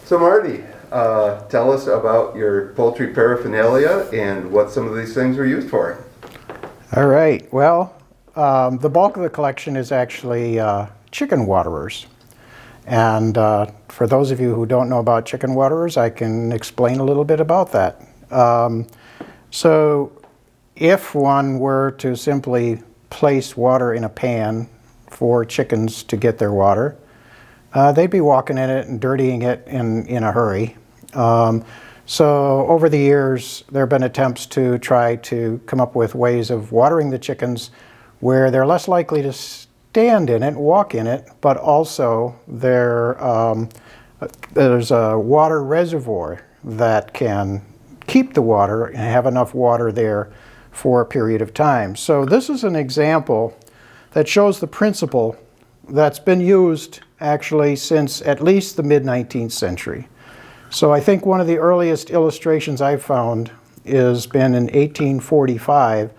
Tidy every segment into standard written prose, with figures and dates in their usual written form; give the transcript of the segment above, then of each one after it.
So Marty, tell us about your poultry paraphernalia and what some of these things are used for. All right. Well, the bulk of the collection is actually chicken waterers. And for those of you who don't know about chicken waterers, I can explain a little bit about that. So if one were to simply place water in a pan for chickens to get their water, they'd be walking in it and dirtying it in a hurry. So over the years, there have been attempts to try to come up with ways of watering the chickens where they're less likely to stand in it, walk in it, but also there's a water reservoir that can keep the water and have enough water there for a period of time. So this is an example that shows the principle that's been used actually since at least the mid-19th century. So I think one of the earliest illustrations I've found has been in 1845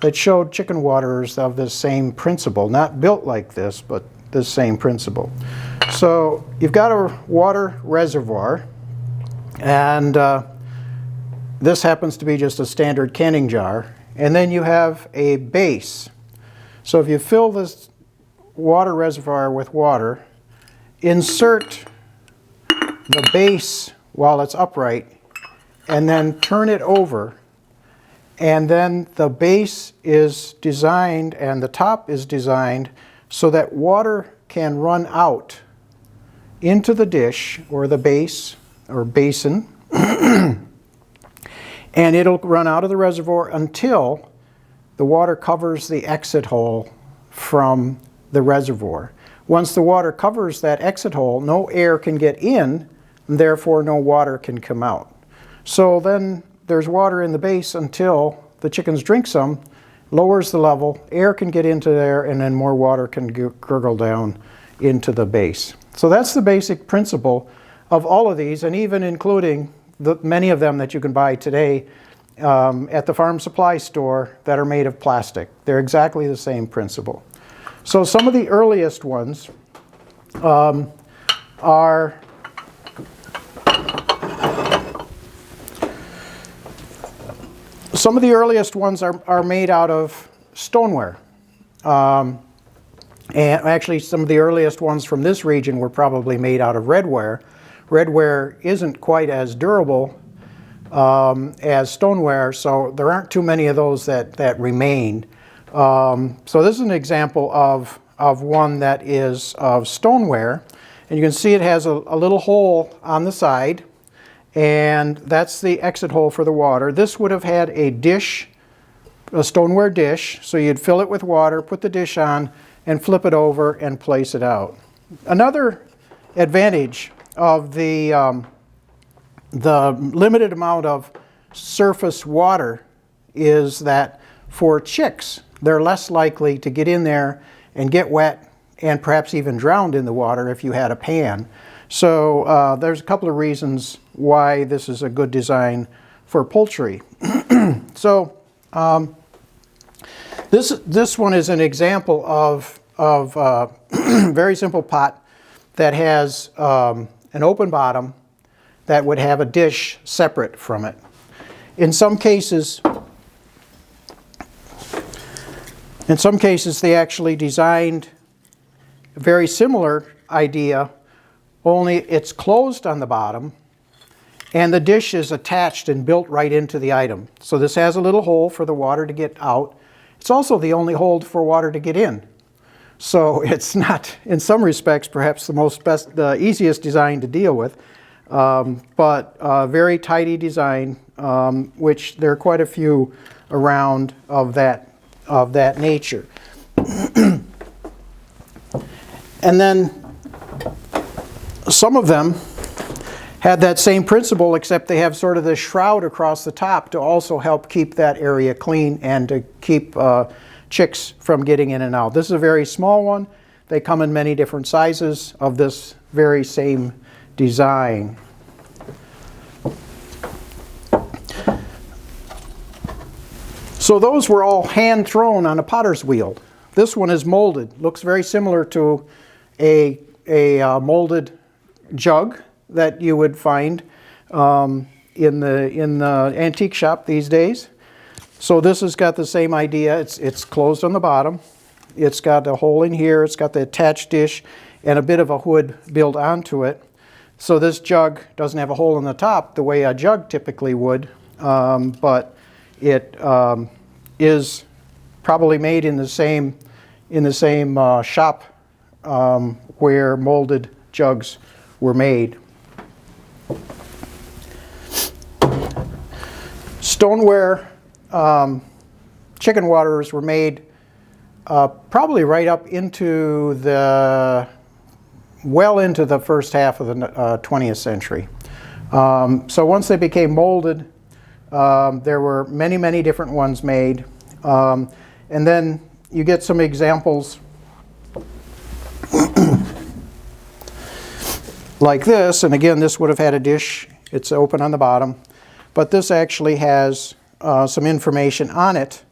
that showed chicken waterers of this same principle, not built like this, but this same principle. So you've got a water reservoir, and this happens to be just a standard canning jar, and then you have a base. So if you fill this water reservoir with water, insert the base while it's upright, and then turn it over. And then the base is designed and the top is designed so that water can run out into the dish or the base or basin. And it'll run out of the reservoir until the water covers the exit hole from the reservoir. Once the water covers that exit hole, no air can get in, and therefore no water can come out. So then there's water in the base until the chickens drink some, lowers the level, air can get into there, and then more water can gurgle down into the base. So that's the basic principle of all of these, and even including many of them that you can buy today at the farm supply store that are made of plastic. They're exactly the same principle. So some of the earliest ones are made out of stoneware. And actually, some of the earliest ones from this region were probably made out of redware. Redware isn't quite as durable as stoneware, so there aren't too many of those that remain. So this is an example of one that is of stoneware. And you can see it has a little hole on the side, and that's the exit hole for the water. This would have had a dish, a stoneware dish, so you'd fill it with water, put the dish on, and flip it over and place it out. Another advantage of the limited amount of surface water is that for chicks, they're less likely to get in there and get wet and perhaps even drowned in the water if you had a pan. So there's a couple of reasons why this is a good design for poultry. So this one is an example of a very simple pot that has an open bottom that would have a dish separate from it. In some cases, they actually designed a very similar idea, only it's closed on the bottom and the dish is attached and built right into the item. So this has a little hole for the water to get out. It's also the only hole for water to get in. So it's not, in some respects, perhaps the easiest design to deal with, but a very tidy design, which there are quite a few around of that nature. And then some of them had that same principle, except they have sort of this shroud across the top to also help keep that area clean and to keep chicks from getting in and out. This is a very small one. They come in many different sizes of this very same design. So those were all hand thrown on a potter's wheel. This one is molded. Looks very similar to a molded jug that you would find in the antique shop these days. So this has got the same idea. It's closed on the bottom. It's got a hole in here. It's got the attached dish and a bit of a hood built onto it. So this jug doesn't have a hole in the top the way a jug typically would, but it is probably made in the same shop where molded jugs were made. Stoneware chicken waterers were made probably right up into well into the first half of the 20th century. So once they became molded, there were many different ones made. And then you get some examples like this. And again, this would have had a dish. It's open on the bottom. But this actually has some information on it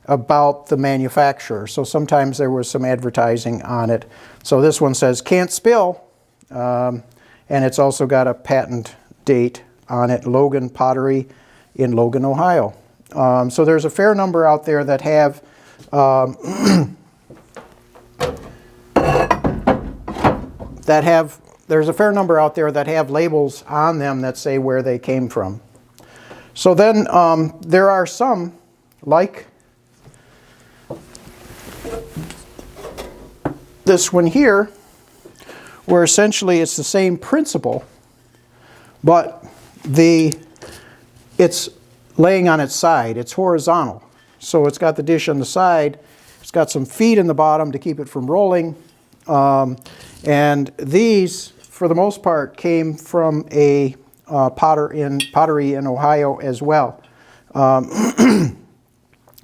about the manufacturer. So sometimes there was some advertising on it. So this one says can't spill, and it's also got a patent date on it, Logan Pottery in Logan, Ohio. So there's a fair number out there that have there's a fair number out there that have labels on them that say where they came from. So then there are some, like this one here, where essentially it's the same principle, but it's laying on its side. It's horizontal. So it's got the dish on the side. It's got some feet in the bottom to keep it from rolling. And these, for the most part, came from a pottery in Ohio as well.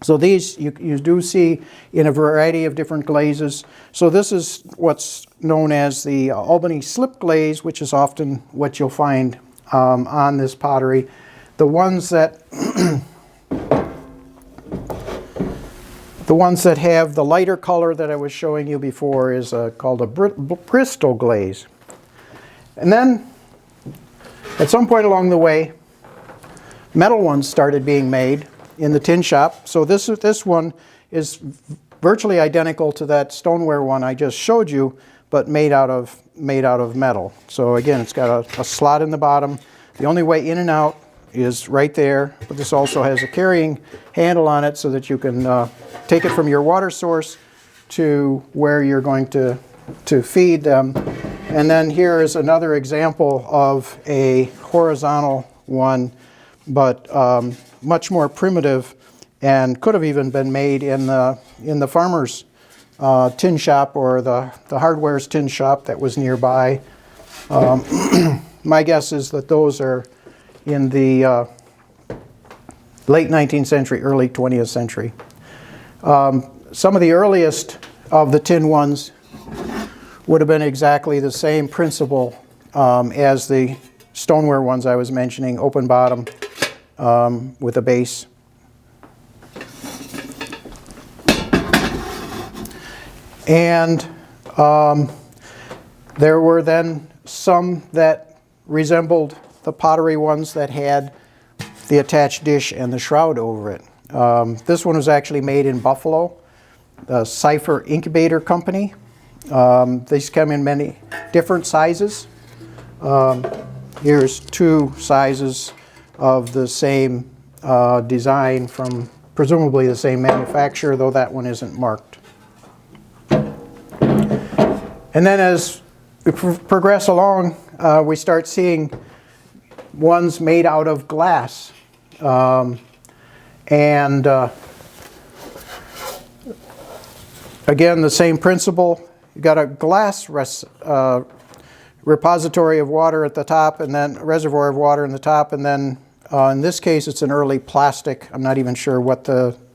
So these you do see in a variety of different glazes. So this is what's known as the Albany slip glaze, which is often what you'll find on this pottery. The ones that have the lighter color that I was showing you before is called a Bristol glaze. And then at some point along the way, metal ones started being made in the tin shop. So this one is virtually identical to that stoneware one I just showed you, but made out of metal. So again, it's got a slot in the bottom. The only way in and out is right there, but this also has a carrying handle on it so that you can take it from your water source to where you're going to feed them. And then here is another example of a horizontal one, but much more primitive, and could have even been made in the farmer's tin shop or the hardware's tin shop that was nearby. My guess is that those are in the late 19th century, early 20th century. Some of the earliest of the tin ones would have been exactly the same principle as the stoneware ones I was mentioning, open bottom with a base. And there were then some that resembled the pottery ones that had the attached dish and the shroud over it. This one was actually made in Buffalo, the Cipher Incubator Company. These come in many different sizes. Here's two sizes of the same design from presumably the same manufacturer, though that one isn't marked. And then as we progress along, we start seeing ones made out of glass. Again, the same principle. You've got a glass repository of water at the top, and then a reservoir of water in the top, and then in this case it's an early plastic. I'm not even sure what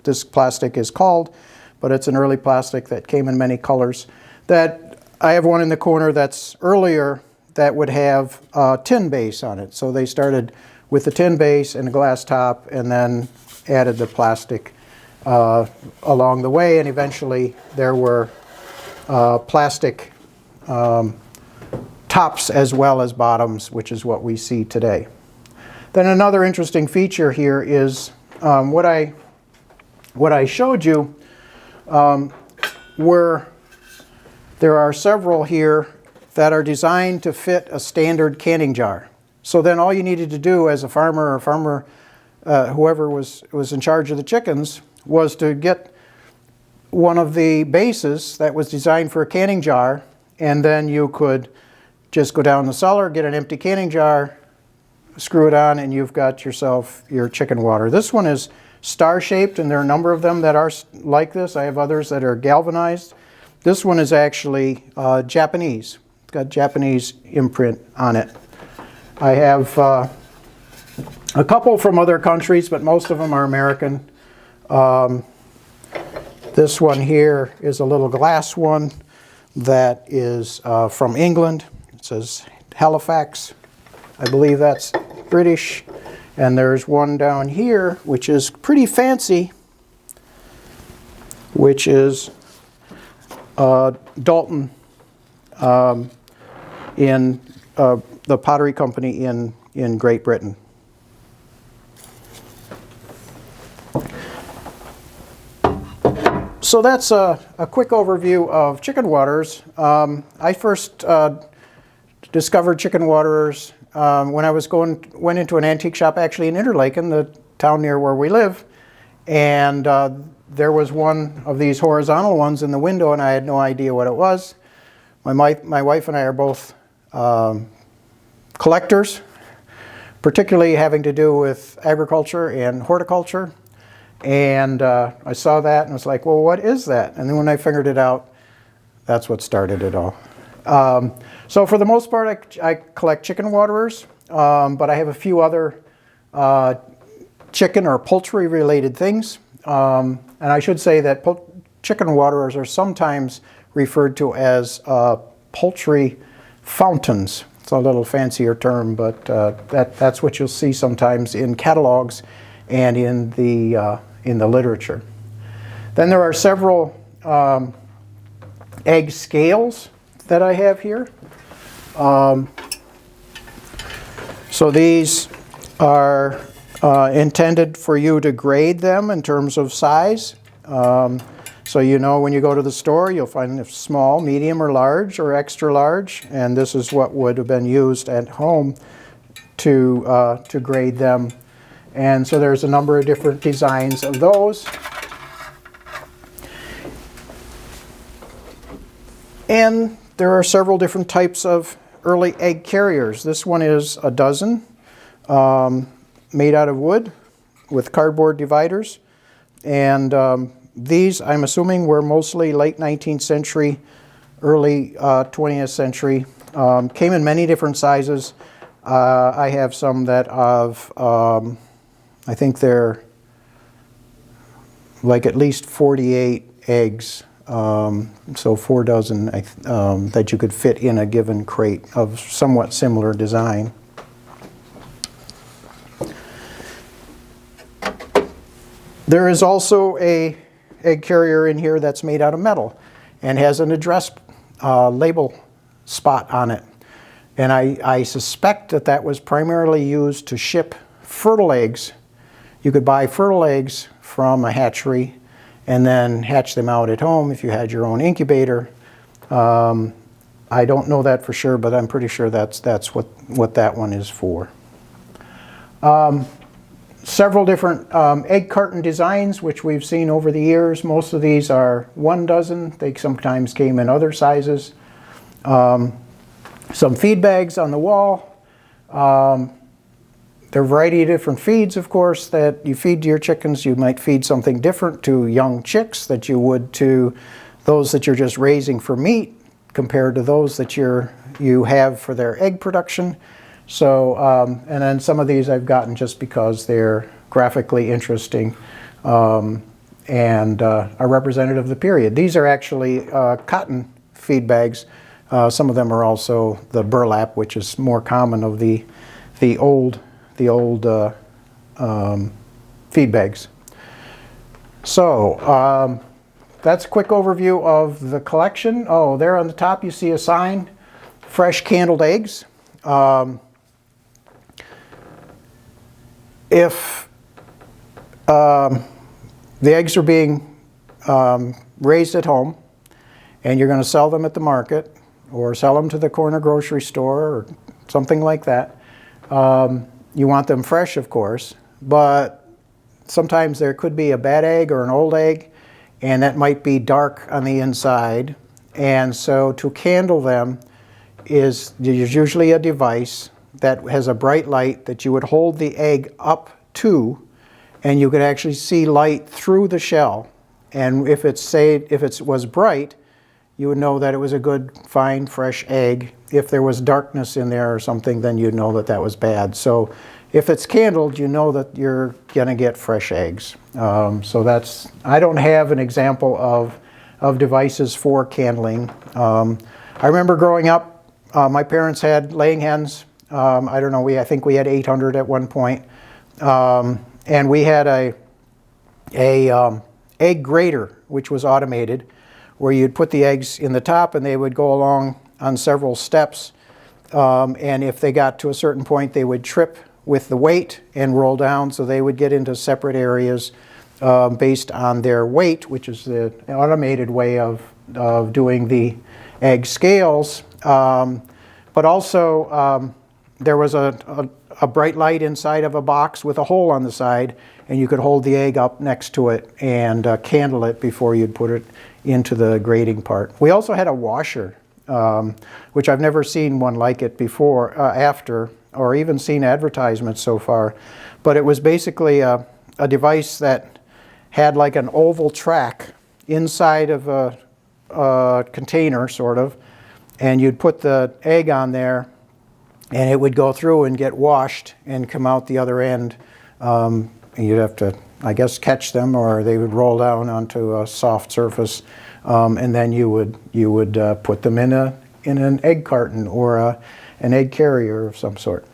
this plastic is called, but it's an early plastic that came in many colors. That I have one in the corner that's earlier that would have a tin base on it. So they started with the tin base and a glass top, and then added the plastic along the way, and eventually there were plastic tops as well as bottoms, which is what we see today. Then another interesting feature here is what I showed you were there are several here that are designed to fit a standard canning jar. So then all you needed to do as a farmer or whoever was in charge of the chickens was to get one of the bases that was designed for a canning jar, and then you could just go down the cellar, get an empty canning jar, screw it on, and you've got yourself your chicken water. This one is star-shaped, and there are a number of them that are like this. I have others that are galvanized. This one is actually Japanese. It's got Japanese imprint on it. I have a couple from other countries, but most of them are American. This one here is a little glass one that is from England. It says Halifax. I believe that's British. And there's one down here, which is pretty fancy, which is Dalton in the pottery company in Great Britain. So that's a quick overview of chicken waterers. I first discovered chicken waterers when I went into an antique shop actually in Interlaken, the town near where we live, and there was one of these horizontal ones in the window, and I had no idea what it was. My wife and I are both collectors, particularly having to do with agriculture and horticulture. And I saw that and was like, well, what is that? And then when I figured it out, that's what started it all. So for the most part, I collect chicken waterers, but I have a few other chicken or poultry related things. And I should say that chicken waterers are sometimes referred to as poultry fountains. It's a little fancier term, but that's what you'll see sometimes in catalogs and in the literature. Then there are several egg scales that I have here. So these are intended for you to grade them in terms of size. So you know when you go to the store, you'll find small, medium, or large, or extra large, and this is what would have been used at home to grade them. And so there's a number of different designs of those. And there are several different types of early egg carriers. This one is a dozen, made out of wood with cardboard dividers. And these, I'm assuming, were mostly late 19th century, early 20th century. Came in many different sizes. I have some that of, I think they're like at least 48 eggs. So 4 dozen that you could fit in a given crate of somewhat similar design. There is also a egg carrier in here that's made out of metal and has an address label spot on it. And I suspect that that was primarily used to ship fertile eggs. You could buy fertile eggs from a hatchery and then hatch them out at home if you had your own incubator. I don't know that for sure, but I'm pretty sure that's what that one is for. Several different egg carton designs, which we've seen over the years. Most of these are 1 dozen. They sometimes came in other sizes. Some feed bags on the wall. There are a variety of different feeds, of course, that you feed to your chickens. You might feed something different to young chicks that you would to those that you're just raising for meat compared to those that you have for their egg production. So, and then some of these I've gotten just because they're graphically interesting and are representative of the period. These are actually cotton feed bags. Some of them are also the burlap, which is more common of the old feed bags. So that's a quick overview of the collection. Oh, there on the top you see a sign fresh candled eggs. If the eggs are being raised at home and you're going to sell them at the market or sell them to the corner grocery store or something like that, you want them fresh, of course, but sometimes there could be a bad egg or an old egg, and that might be dark on the inside. And so to candle them there's usually a device that has a bright light that you would hold the egg up to, and you could actually see light through the shell. And if it was bright, you would know that it was a good, fine, fresh egg. If there was darkness in there or something, then you'd know that that was bad. So if it's candled, you know that you're gonna get fresh eggs. I don't have an example of devices for candling. I remember growing up, my parents had laying hens. I don't know, I think we had 800 at one point. And we had a egg grater, which was automated, where you'd put the eggs in the top and they would go along on several steps. And if they got to a certain point, they would trip with the weight and roll down, so they would get into separate areas based on their weight, which is the automated way of doing the egg scales. But also, there was a bright light inside of a box with a hole on the side, and you could hold the egg up next to it and candle it before you'd put it into the grating part. We also had a washer, which I've never seen one like it before, after, or even seen advertisements so far. But it was basically a device that had like an oval track inside of a container, sort of, and you'd put the egg on there, and it would go through and get washed and come out the other end. And you'd have to, I guess, catch them, or they would roll down onto a soft surface, and then you would put them in an egg carton or an egg carrier of some sort.